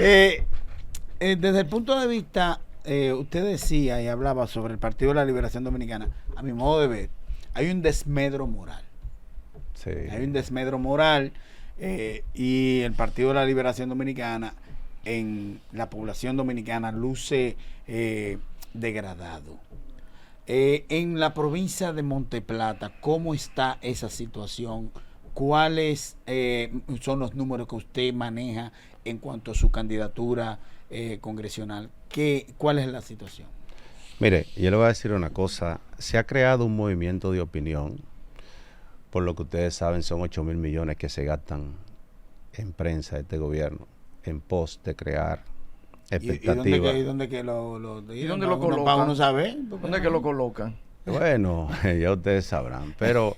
Eh, Desde el punto de vista, usted decía y hablaba sobre el Partido de la Liberación Dominicana. A mi modo de ver, hay un desmedro moral. Sí. Hay un desmedro moral y el Partido de la Liberación Dominicana en la población dominicana luce degradado. En la provincia de Monteplata, ¿cómo está esa situación? ¿Cuáles son los números que usted maneja en cuanto a su candidatura congresional? ¿Cuál es la situación? Mire, yo le voy a decir una cosa. Se ha creado un movimiento de opinión. Por lo que ustedes saben, son 8.000 millones que se gastan en prensa de este gobierno, en pos de crear expectativas. ¿Y dónde que ¿Y dónde lo para colocan? uno saber? ¿Dónde que lo colocan? Bueno, ya ustedes sabrán, pero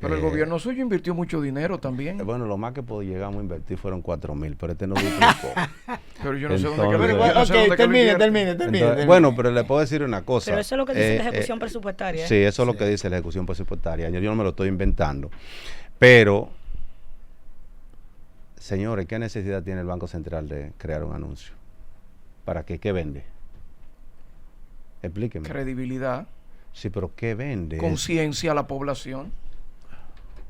el gobierno suyo invirtió mucho dinero también. Bueno, lo más que llegamos a invertir fueron 4.000, pero este no duplicó. Pero yo no sé Entonces, dónde termine. Bueno, pero le puedo decir una cosa. Pero eso es lo que dice la ejecución presupuestaria. Sí, eso es lo que dice la ejecución presupuestaria. Yo no me lo estoy inventando. Pero, señores, ¿qué necesidad tiene el Banco Central de crear un anuncio? ¿Para qué? ¿Qué vende? Explíqueme. Credibilidad. Sí, pero ¿qué vende? Conciencia a la población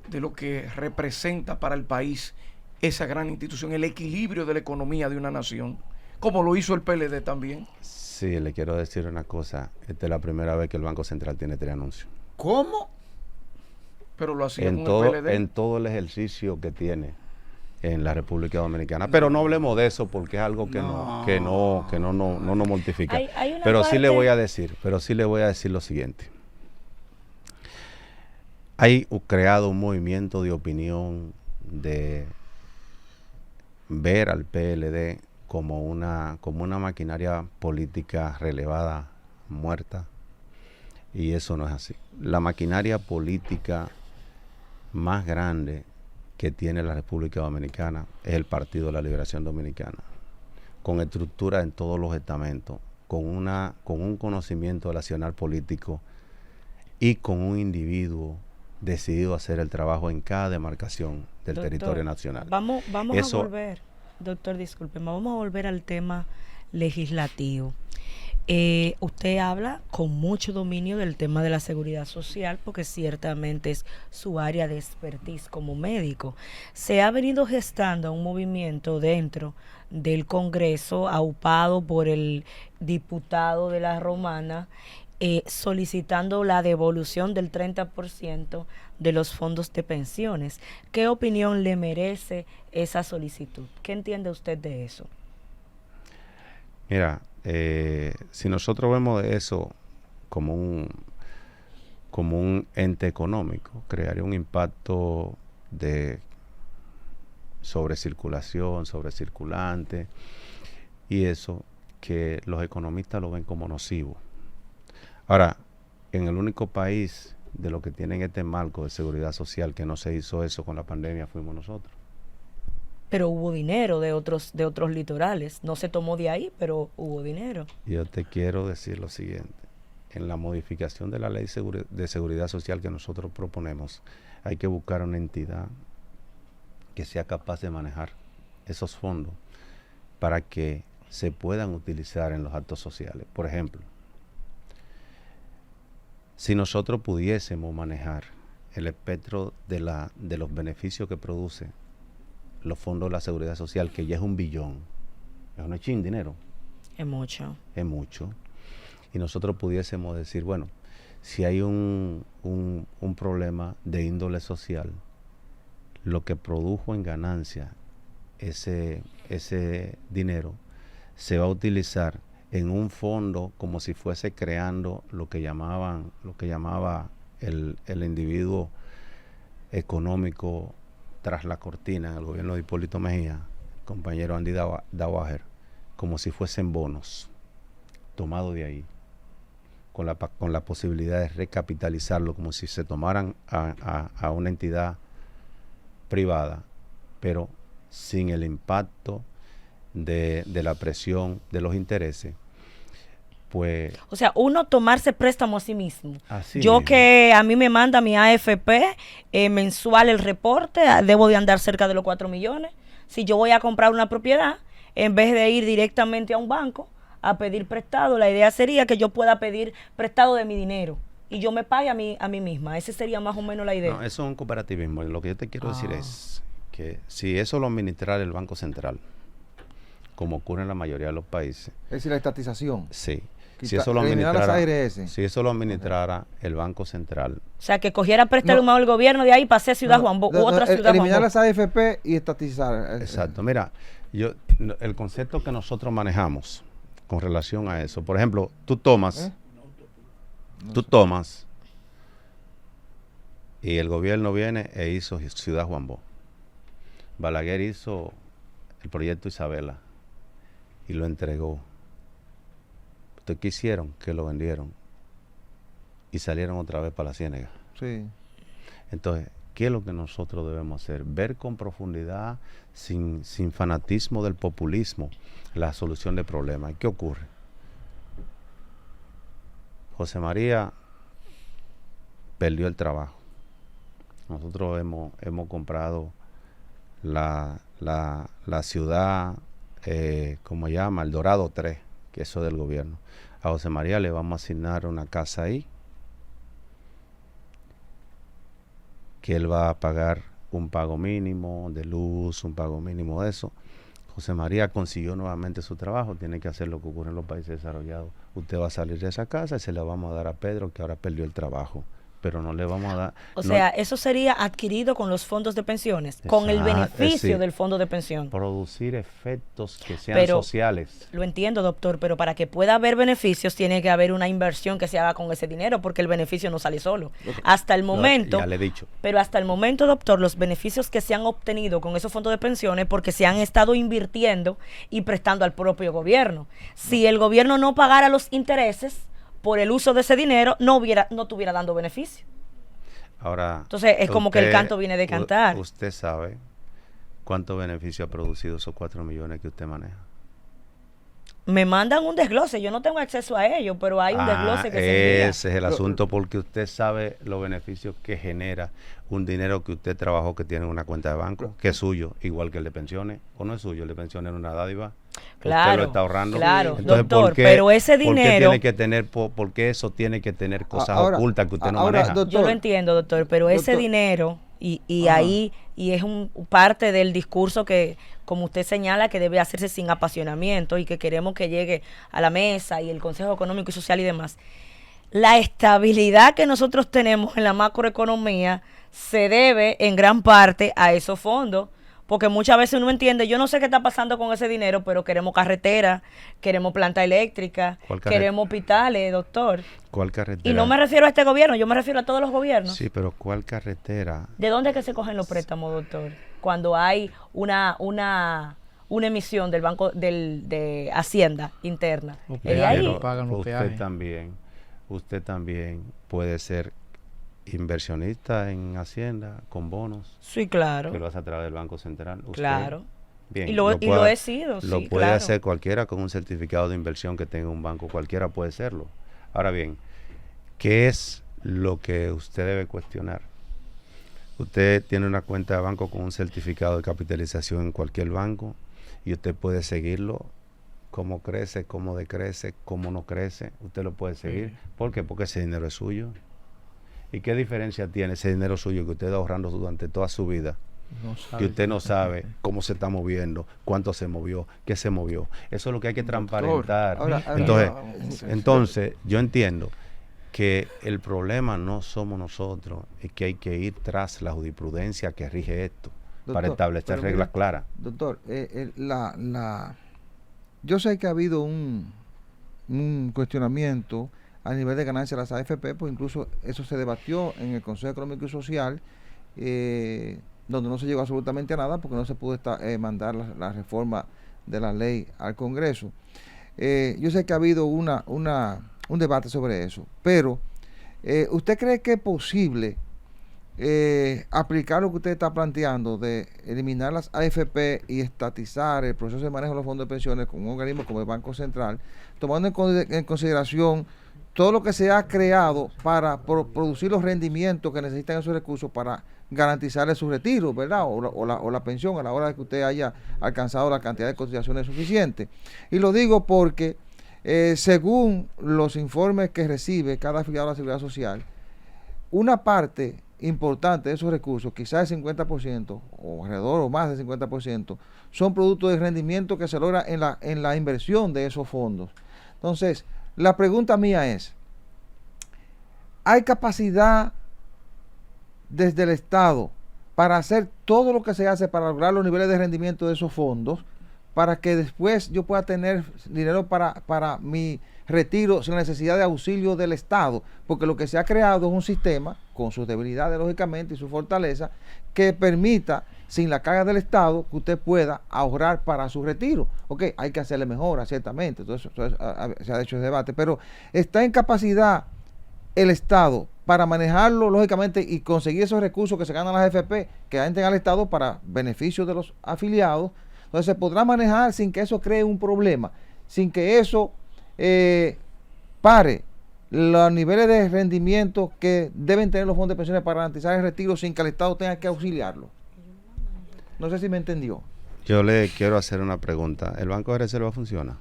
de lo que representa para el país esa gran institución, el equilibrio de la economía de una nación, como lo hizo el PLD también. Sí, le quiero decir una cosa. Esta es la primera vez que el Banco Central tiene 3 anuncios. ¿Cómo? Pero lo hacía En con el PLD. En todo el ejercicio que tiene en la República Dominicana. Pero no hablemos de eso porque es algo que no nos mortifica. Pero sí le voy a decir lo siguiente. Hay creado un movimiento de opinión de ver al PLD como una maquinaria política relevada, muerta, y eso no es así. La maquinaria política más grande que tiene la República Dominicana es el Partido de la Liberación Dominicana, con estructura en todos los estamentos, con un conocimiento del accionar político y con un individuo decidido a hacer el trabajo en cada demarcación del territorio nacional. Vamos a volver, doctor, disculpe, vamos a volver al tema legislativo. Usted habla con mucho dominio del tema de la seguridad social porque ciertamente es su área de expertise como médico. Se ha venido gestando un movimiento dentro del Congreso aupado por el diputado de la Romana solicitando la devolución del 30% de los fondos de pensiones. ¿Qué opinión le merece esa solicitud? ¿Qué entiende usted de eso? Mira, si nosotros vemos eso como un ente económico, crearía un impacto de sobrecirculación, sobrecirculante, y eso que los economistas lo ven como nocivo. Ahora, en el único país de lo que tienen este marco de seguridad social que no se hizo eso con la pandemia fuimos nosotros. Pero hubo dinero de otros litorales. No se tomó de ahí, pero hubo dinero. Yo te quiero decir lo siguiente. En la modificación de la ley de seguridad social que nosotros proponemos, hay que buscar una entidad que sea capaz de manejar esos fondos para que se puedan utilizar en los actos sociales. Por ejemplo, si nosotros pudiésemos manejar el espectro de los beneficios que produce los fondos de la seguridad social, que ya es 1 billón, es un chin dinero. Es mucho. Es mucho. Y nosotros pudiésemos decir, bueno, si hay un problema de índole social, lo que produjo en ganancia ese dinero se va a utilizar en un fondo como si fuese creando lo que llamaba el individuo económico tras la cortina en el gobierno de Hipólito Mejía, compañero Andy Dawager, como si fuesen bonos tomados de ahí, con la posibilidad de recapitalizarlo como si se tomaran a una entidad privada, pero sin el impacto de la presión de los intereses. Pues, o sea, uno tomarse préstamo a sí mismo. Yo mismo. Que a mí me manda mi AFP mensual el reporte, debo de andar cerca de los 4 millones. Si yo voy a comprar una propiedad, en vez de ir directamente a un banco a pedir prestado. La idea sería que yo pueda pedir prestado de mi dinero y yo me pague a mí misma. Esa sería más o menos la idea. No, eso es un cooperativismo. Lo que yo te quiero decir es que si eso lo administrara el Banco Central, como ocurre en la mayoría de los países. Es decir, la estatización. Sí. Si eso lo administrara el Banco Central. O sea, que cogiera préstamo el gobierno de ahí para hacer Ciudad Juan Bosch u otra ciudad eliminar Juan Bosch. las AFP y estatizar. Exacto. Mira, el concepto que nosotros manejamos con relación a eso, por ejemplo, tú tomas y el gobierno viene e hizo Ciudad Juan Bosch. Balaguer hizo el proyecto Isabela y lo entregó. ¿Ustedes qué hicieron? Que lo vendieron y salieron otra vez para la Ciénega. Sí. Entonces, ¿qué es lo que nosotros debemos hacer? Ver con profundidad, sin fanatismo del populismo, la solución de problemas. ¿Qué ocurre? José María perdió el trabajo. Nosotros hemos comprado la ciudad, ¿cómo se llama? El Dorado 3, que eso es del gobierno. A José María le vamos a asignar una casa ahí, que él va a pagar un pago mínimo de luz, un pago mínimo de eso. José María consiguió nuevamente su trabajo, tiene que hacer lo que ocurre en los países desarrollados. Usted va a salir de esa casa y se la vamos a dar a Pedro, que ahora perdió el trabajo, pero no le vamos a dar... O sea, eso sería adquirido con los fondos de pensiones, con el beneficio del fondo de pensión. Producir efectos que sean sociales. Lo entiendo, doctor, pero para que pueda haber beneficios tiene que haber una inversión que se haga con ese dinero, porque el beneficio no sale solo. Hasta el momento... Ya le he dicho. Pero hasta el momento, doctor, los beneficios que se han obtenido con esos fondos de pensiones, porque se han estado invirtiendo y prestando al propio gobierno. Si el gobierno no pagara los intereses por el uso de ese dinero, no estuviera dando beneficio. Ahora, entonces es como que el canto viene de cantar. Usted sabe cuánto beneficio ha producido esos 4 millones que usted maneja. Me mandan un desglose, yo no tengo acceso a ello, pero hay un desglose que se envía. Ese es el asunto, porque usted sabe los beneficios que genera un dinero que usted trabajó, que tiene una cuenta de banco, que es suyo, igual que el de pensiones, o no es suyo, el de pensiones es una dádiva. Claro, usted lo está ahorrando. Claro, entonces, doctor, pero ese dinero... ¿Por qué eso tiene que tener cosas ocultas que usted no maneja? Doctor, yo lo entiendo, doctor, pero ese dinero, y ahí, y es parte del discurso que, como usted señala, que debe hacerse sin apasionamiento y que queremos que llegue a la mesa y el Consejo Económico y Social y demás. La estabilidad que nosotros tenemos en la macroeconomía se debe en gran parte a esos fondos, porque muchas veces uno entiende, yo no sé qué está pasando con ese dinero, pero queremos carretera, queremos planta eléctrica, queremos hospitales, doctor. ¿Cuál carretera? Y no me refiero a este gobierno, yo me refiero a todos los gobiernos. Sí, pero ¿cuál carretera? ¿De dónde es que se cogen los préstamos, doctor? Cuando hay una emisión del banco de Hacienda interna. ¿De ahí? Pagan los peajes. Usted también puede ser inversionista en Hacienda con bonos. Sí, claro. Que lo hace a través del Banco Central. Usted, claro. Bien, y lo he sido. Lo puede hacer cualquiera con un certificado de inversión que tenga un banco. Cualquiera puede serlo. Ahora bien, ¿qué es lo que usted debe cuestionar? Usted tiene una cuenta de banco con un certificado de capitalización en cualquier banco y usted puede seguirlo. Cómo crece, cómo decrece, cómo no crece. Usted lo puede seguir. ¿Por qué? Porque ese dinero es suyo. ¿Y qué diferencia tiene ese dinero suyo que usted está ahorrando durante toda su vida? Que usted no sabe cómo se está moviendo, cuánto se movió, qué se movió. Eso es lo que hay que transparentar. Entonces, yo entiendo que el problema no somos nosotros, es que hay que ir tras la jurisprudencia que rige esto, doctor, para establecer reglas claras. Doctor, yo sé que ha habido un cuestionamiento a nivel de ganancia de las AFP, pues incluso eso se debatió en el Consejo Económico y Social, donde no se llegó absolutamente a nada porque no se pudo mandar la reforma de la ley al Congreso. Yo sé que ha habido un debate sobre eso, pero ¿usted cree que es posible aplicar lo que usted está planteando de eliminar las AFP y estatizar el proceso de manejo de los fondos de pensiones con un organismo como el Banco Central, tomando en consideración todo lo que se ha creado para producir los rendimientos que necesitan esos recursos para garantizarle su retiro, ¿verdad? O la pensión a la hora de que usted haya alcanzado la cantidad de cotizaciones suficiente. Y lo digo porque, según los informes que recibe cada afiliado a la Seguridad Social, una parte importante de esos recursos, quizás el 50% o alrededor o más del 50%, son productos de rendimiento que se logra en la inversión de esos fondos. Entonces, la pregunta mía es, ¿hay capacidad desde el Estado para hacer todo lo que se hace para lograr los niveles de rendimiento de esos fondos, para que después yo pueda tener dinero para mi retiro sin necesidad de auxilio del Estado? Porque lo que se ha creado es un sistema, con sus debilidades lógicamente y su fortaleza, que permita, sin la carga del Estado, que usted pueda ahorrar para su retiro. Ok, hay que hacerle mejora, ciertamente, entonces se ha hecho ese debate, pero ¿está en capacidad el Estado para manejarlo lógicamente y conseguir esos recursos que se ganan las AFP, que entren al Estado para beneficio de los afiliados? Entonces se podrá manejar sin que eso cree un problema, sin que eso pare los niveles de rendimiento que deben tener los fondos de pensiones para garantizar el retiro sin que el Estado tenga que auxiliarlo. No sé si me entendió. Yo le quiero hacer una pregunta. ¿El Banco de Reserva funciona?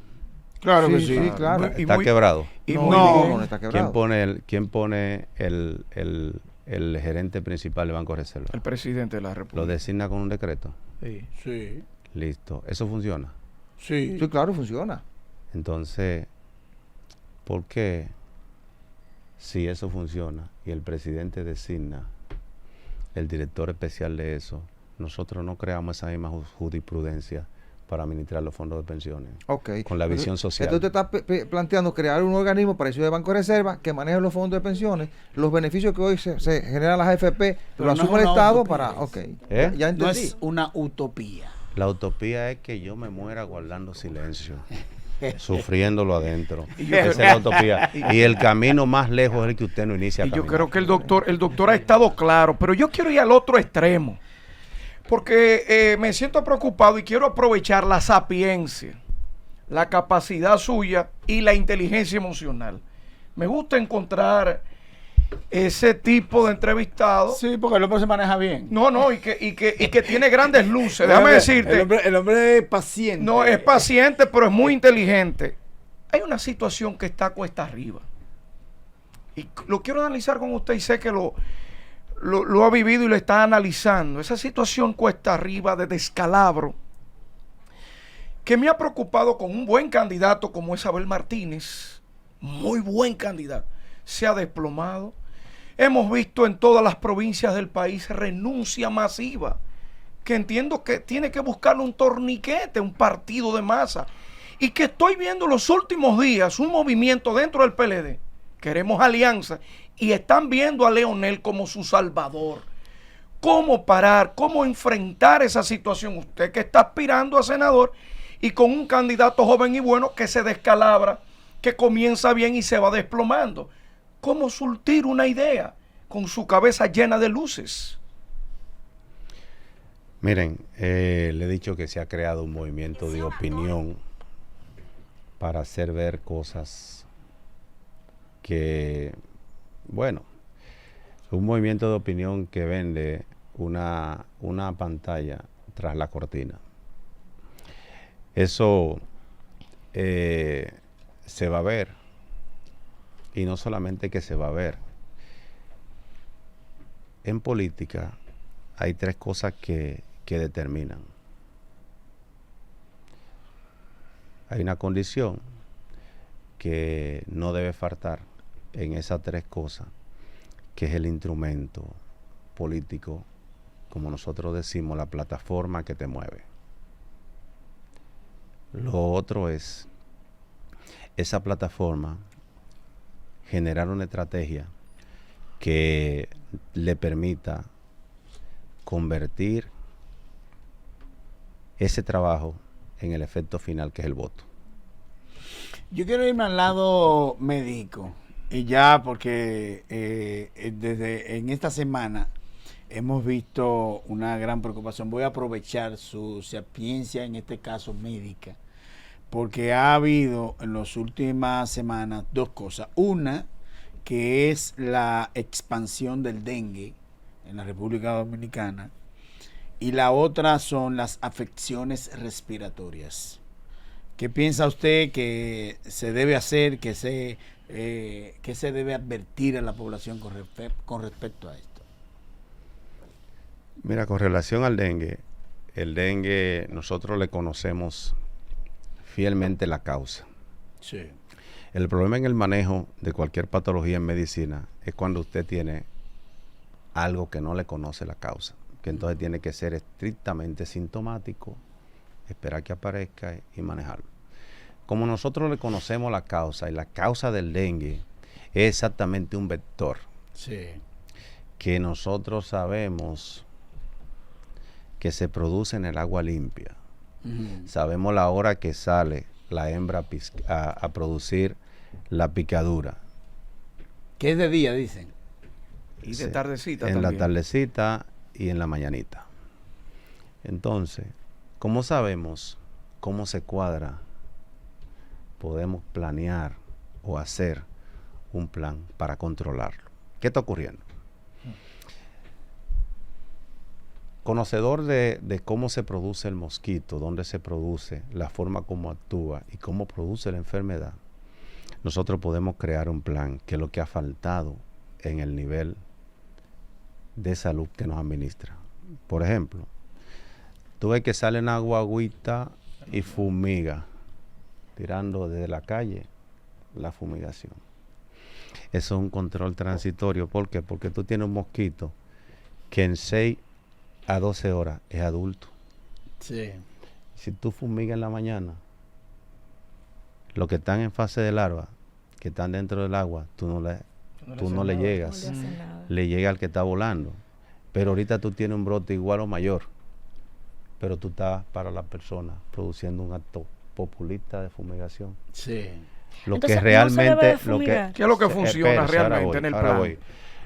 Claro que sí. Claro. ¿Está quebrado? No está quebrado. ¿Quién pone el gerente principal del Banco de Reserva? El presidente de la República. ¿Lo designa con un decreto? Sí. Sí. Listo. ¿Eso funciona? Sí. Sí, claro, funciona. Entonces, ¿por qué, si eso funciona y el presidente designa el director especial de eso, nosotros no creamos esa misma jurisprudencia para administrar los fondos de pensiones? Okay. Con la visión social. Entonces usted está planteando crear un organismo parecido de Banco de Reserva que maneje los fondos de pensiones, los beneficios que hoy se generan las AFP, lo asume el Estado para... Ya entendí. No es una utopía. La utopía es que yo me muera guardando silencio, sufriéndolo adentro. Esa es la utopía. Y el camino más lejos es el que usted no inicia. Y yo creo que el doctor ha estado claro, pero yo quiero ir al otro extremo, porque me siento preocupado y quiero aprovechar la sapiencia, la capacidad suya y la inteligencia emocional. Me gusta encontrar ese tipo de entrevistado. Sí, porque el hombre se maneja bien. No, y que tiene grandes luces. Déjame decirte. El hombre es paciente. No, es paciente, pero es muy inteligente. Hay una situación que está cuesta arriba. Y lo quiero analizar con usted y sé que lo ha vivido y lo está analizando. Esa situación cuesta arriba de descalabro que me ha preocupado con un buen candidato como es Abel Martínez. Muy buen candidato. Se ha desplomado. Hemos visto en todas las provincias del país renuncia masiva, que entiendo que tiene que buscarle un torniquete, un partido de masa, y que estoy viendo los últimos días un movimiento dentro del PLD. Queremos alianza y están viendo a Leonel como su salvador. ¿Cómo parar? ¿Cómo enfrentar esa situación? Usted que está aspirando a senador y con un candidato joven y bueno que se descalabra, que comienza bien y se va desplomando. ¿Cómo surtir una idea con su cabeza llena de luces? Miren, le he dicho que se ha creado un movimiento de opinión para hacer ver cosas que, bueno, un movimiento de opinión que vende una pantalla tras la cortina. Eso se va a ver. Y no solamente que se va a ver. En política hay tres cosas que determinan. Hay una condición que no debe faltar en esas tres cosas, que es el instrumento político, como nosotros decimos, la plataforma que te mueve. Lo otro es esa plataforma generar una estrategia que le permita convertir ese trabajo en el efecto final, que es el voto. Yo quiero irme al lado médico, y ya porque desde en esta semana hemos visto una gran preocupación. Voy a aprovechar su sapiencia, en este caso médica, porque ha habido en las últimas semanas dos cosas. Una, que es la expansión del dengue en la República Dominicana, y la otra son las afecciones respiratorias. ¿Qué piensa usted que se debe hacer, que se debe advertir a la población con respecto a esto? Mira, con relación al dengue, el dengue nosotros le conocemos fielmente la causa. Sí. El problema en el manejo de cualquier patología en medicina es cuando usted tiene algo que no le conoce la causa, que entonces tiene que ser estrictamente sintomático, esperar que aparezca y manejarlo. Como nosotros le conocemos la causa, y la causa del dengue es exactamente un vector, Sí. que nosotros sabemos que se produce en el agua limpia. Sabemos la hora que sale la hembra a producir la picadura. ¿Qué es de día, dicen? Y de tardecita En también. la tardecita y en la mañanita. Entonces, ¿cómo sabemos cómo se cuadra? Podemos planear o hacer un plan para controlarlo. ¿Qué está ocurriendo? Conocedor de cómo se produce el mosquito, dónde se produce, la forma como actúa y cómo produce la enfermedad, nosotros podemos crear un plan, que es lo que ha faltado en el nivel de salud que nos administra. Por ejemplo, tú ves que sale una guaguita y fumiga, tirando desde la calle la fumigación. Eso es un control transitorio. ¿Por qué? Porque tú tienes un mosquito que en 6 a 12 horas es adulto. Sí. Si tú fumigas en la mañana, los que están en fase de larva, que están dentro del agua, tú no le llegas. No le hace nada. Le llega al que está volando. Pero ahorita tú tienes un brote igual o mayor, pero tú estás para la persona produciendo un acto populista de fumigación. Sí. Lo Entonces, que ¿no realmente, se debe lo que, fumigar? ¿Qué es lo que funciona espérese, ahora realmente en el ahora plan?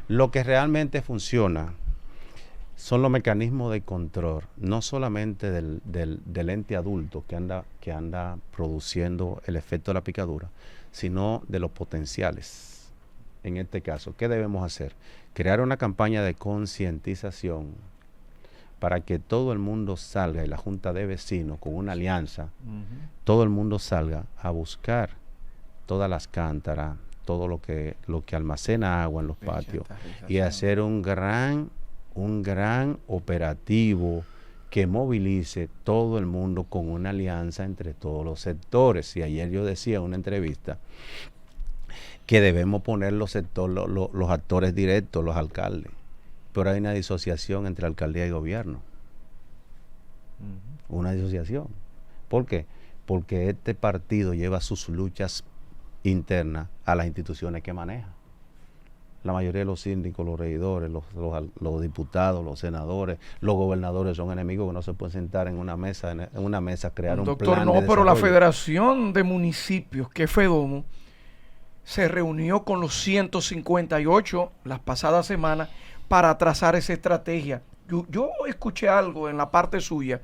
Lo que realmente funciona son los mecanismos de control, no solamente del ente adulto que anda produciendo el efecto de la picadura, sino de los potenciales. En este caso, ¿qué debemos hacer? Crear una campaña de concientización para que todo el mundo salga, y la Junta de Vecinos con una alianza, todo el mundo salga a buscar todas las cántaras, todo lo que almacena agua en los patios, y hacer un gran operativo que movilice todo el mundo con una alianza entre todos los sectores. Y ayer yo decía en una entrevista que debemos poner los actores directos, los alcaldes, pero hay una disociación entre alcaldía y gobierno. Una disociación. ¿Por qué? Porque este partido lleva sus luchas internas a las instituciones que maneja. La mayoría de los síndicos, los regidores, los diputados, los senadores, los gobernadores son enemigos que no se pueden sentar en una mesa, crear un Doctor, plan no, de pero la desarrollo. Federación de Municipios, que es FEDOMO, se reunió con los 158 las pasadas semanas para trazar esa estrategia. Yo escuché algo en la parte suya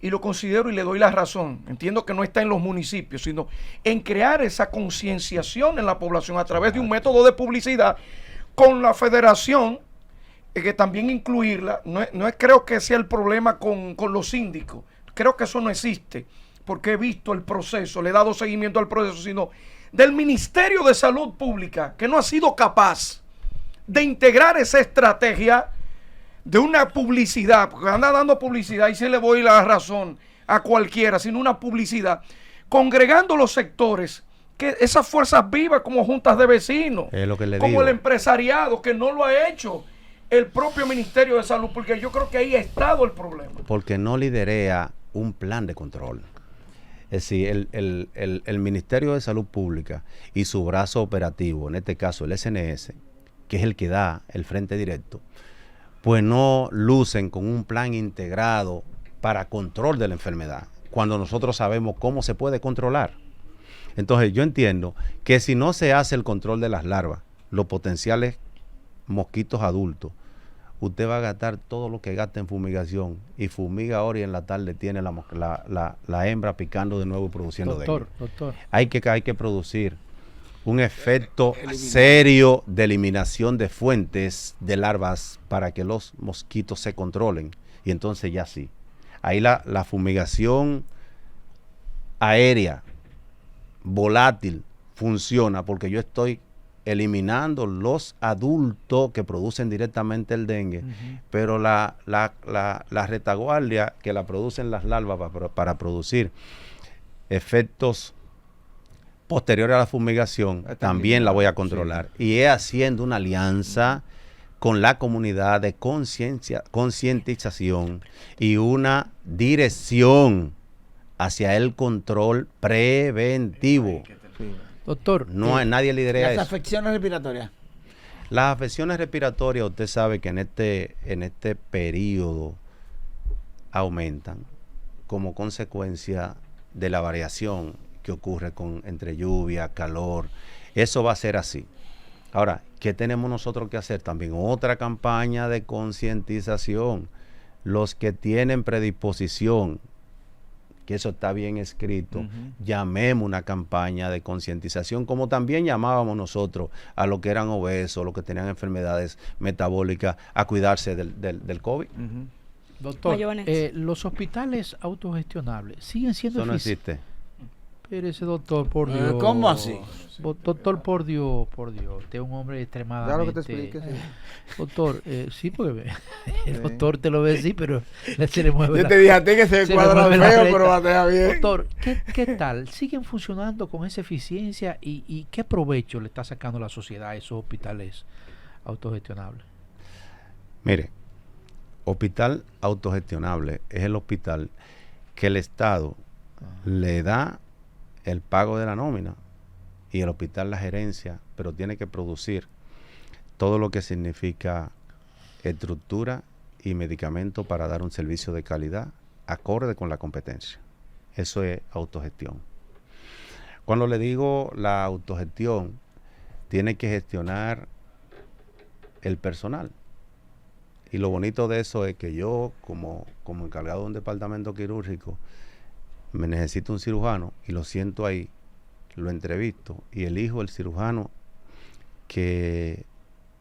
y lo considero y le doy la razón. Entiendo que no está en los municipios, sino en crear esa concienciación en la población a través de un método de publicidad con la federación, que también incluirla. No es creo que sea el problema con los síndicos. Creo que eso no existe, porque he visto el proceso, le he dado seguimiento al proceso, sino del Ministerio de Salud Pública, que no ha sido capaz de integrar esa estrategia de una publicidad, porque anda dando publicidad y se le voy la razón a cualquiera, sino una publicidad, congregando los sectores, que esas fuerzas vivas como juntas de vecinos, Es lo que le como digo. el empresariado, que no lo ha hecho el propio Ministerio de Salud, porque yo creo que ahí ha estado el problema. Porque no liderea un plan de control. Es decir, el Ministerio de Salud Pública y su brazo operativo, en este caso el SNS, que es el que da el frente directo, pues no lucen con un plan integrado para control de la enfermedad, cuando nosotros sabemos cómo se puede controlar. Entonces yo entiendo que si no se hace el control de las larvas, los potenciales mosquitos adultos, usted va a gastar todo lo que gasta en fumigación y fumiga ahora y en la tarde tiene la hembra picando de nuevo y produciendo dengue. Doctor. Hay que producir un efecto serio de eliminación de fuentes de larvas para que los mosquitos se controlen. Y entonces ya sí. Ahí la fumigación aérea, volátil, funciona porque yo estoy eliminando los adultos que producen directamente el dengue, pero la retaguardia que la producen las larvas para producir efectos posteriores a la fumigación, también la voy a controlar. Sí. Y es haciendo una alianza con la comunidad de concientización y una dirección hacia el control preventivo. Sí. Doctor, Nadie lidera eso. Las afecciones respiratorias. Las afecciones respiratorias, usted sabe que en este periodo aumentan como consecuencia de la variación que ocurre entre lluvia, calor. Eso va a ser así. Ahora, ¿qué tenemos nosotros que hacer? También otra campaña de concientización. Los que tienen predisposición, que eso está bien escrito, llamemos una campaña de concientización, como también llamábamos nosotros a los que eran obesos, los que tenían enfermedades metabólicas, a cuidarse del COVID. Doctor, los hospitales autogestionables siguen siendo eso no existe. Espérese, doctor, por Dios. ¿Cómo así? Doctor, por Dios. Usted es un hombre extremadamente... Claro que te explique, sí. Doctor, sí, porque el doctor te lo ve así, pero se le mueve. Yo te dije a ti que se cuadra feo, pero batea bien. Doctor, ¿qué tal? ¿Siguen funcionando con esa eficiencia y qué provecho le está sacando la sociedad a esos hospitales autogestionables? Mire, hospital autogestionable es el hospital que el Estado le da el pago de la nómina y el hospital la gerencia, pero tiene que producir todo lo que significa estructura y medicamento para dar un servicio de calidad acorde con la competencia. Eso es autogestión. Cuando le digo la autogestión, tiene que gestionar el personal. Y lo bonito de eso es que yo, como encargado de un departamento quirúrgico, me necesito un cirujano y lo siento ahí, lo entrevisto y elijo el cirujano que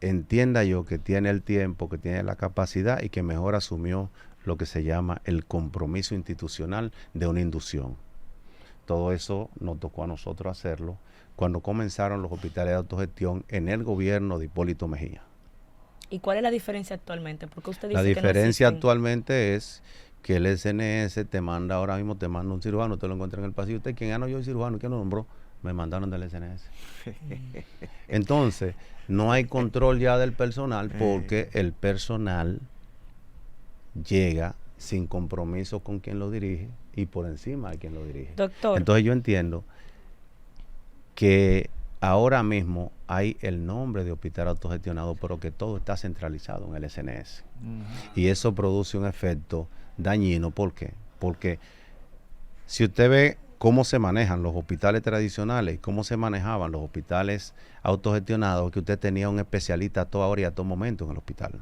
entienda yo que tiene el tiempo, que tiene la capacidad y que mejor asumió lo que se llama el compromiso institucional de una inducción. Todo eso nos tocó a nosotros hacerlo cuando comenzaron los hospitales de autogestión en el gobierno de Hipólito Mejía. ¿Y cuál es la diferencia actualmente? Porque usted dice la que diferencia no existen. Actualmente es que el SNS te manda ahora mismo, te manda un cirujano, te lo encuentra en el pasillo. ¿Usted quién ganó? Yo el cirujano, ¿quién lo nombró? Me mandaron del SNS. Entonces, no hay control ya del personal porque el personal llega sin compromiso con quien lo dirige y por encima de quien lo dirige. Doctor. Entonces yo entiendo que ahora mismo hay el nombre de hospital autogestionado, pero que todo está centralizado en el SNS. Y eso produce un efecto dañino. ¿Por qué? Porque si usted ve cómo se manejan los hospitales tradicionales y cómo se manejaban los hospitales autogestionados, que usted tenía un especialista a toda hora y a todo momento en el hospital.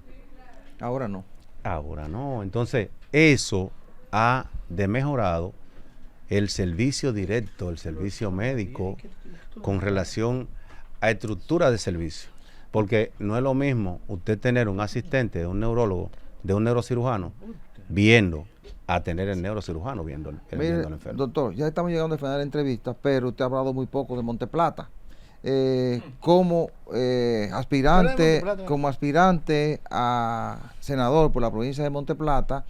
Ahora no. Ahora no. Entonces, eso ha demejorado el servicio directo, el servicio médico con relación a estructura de servicio. Porque no es lo mismo usted tener un asistente de un neurólogo, de un neurocirujano, viendo a tener el neurocirujano viendo al enfermo. Doctor, ya estamos llegando al final de la entrevista, pero usted ha hablado muy poco de Monteplata. Como aspirante a senador por la provincia de Monteplata,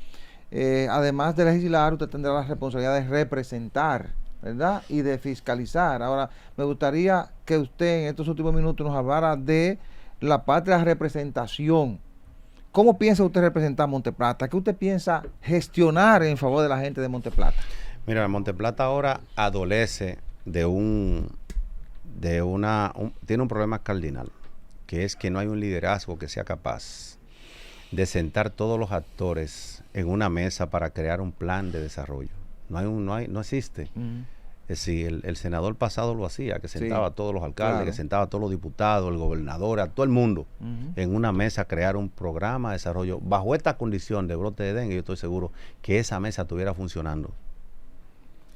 además de legislar, usted tendrá la responsabilidad de representar, ¿verdad? Y de fiscalizar. Ahora, me gustaría que usted en estos últimos minutos nos hablara de la parte de la representación. ¿Cómo piensa usted representar Monteplata? ¿Qué usted piensa gestionar en favor de la gente de Monteplata? Mira, Monteplata ahora adolece tiene un problema cardinal, que es que no hay un liderazgo que sea capaz de sentar todos los actores en una mesa para crear un plan de desarrollo. No existe. Es decir, el senador pasado lo hacía, que sentaba a todos los alcaldes, claro. que sentaba a todos los diputados, el gobernador, a todo el mundo Ujú. en una mesa, crear un programa de desarrollo. Bajo esta condición de brote de dengue, yo estoy seguro que esa mesa estuviera funcionando.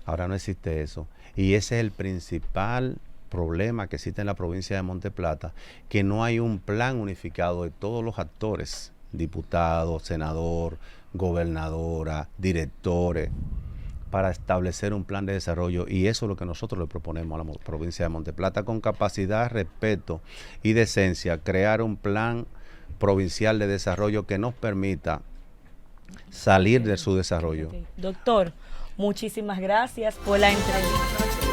Ahora no existe eso. Y ese es el principal problema que existe en la provincia de Monte Plata, que no hay un plan unificado de todos los actores, diputados, senador, gobernadora, directores, para establecer un plan de desarrollo, y eso es lo que nosotros le proponemos a la provincia de Monte Plata, con capacidad, respeto y decencia, crear un plan provincial de desarrollo que nos permita salir de su desarrollo. Doctor, muchísimas gracias por la entrevista.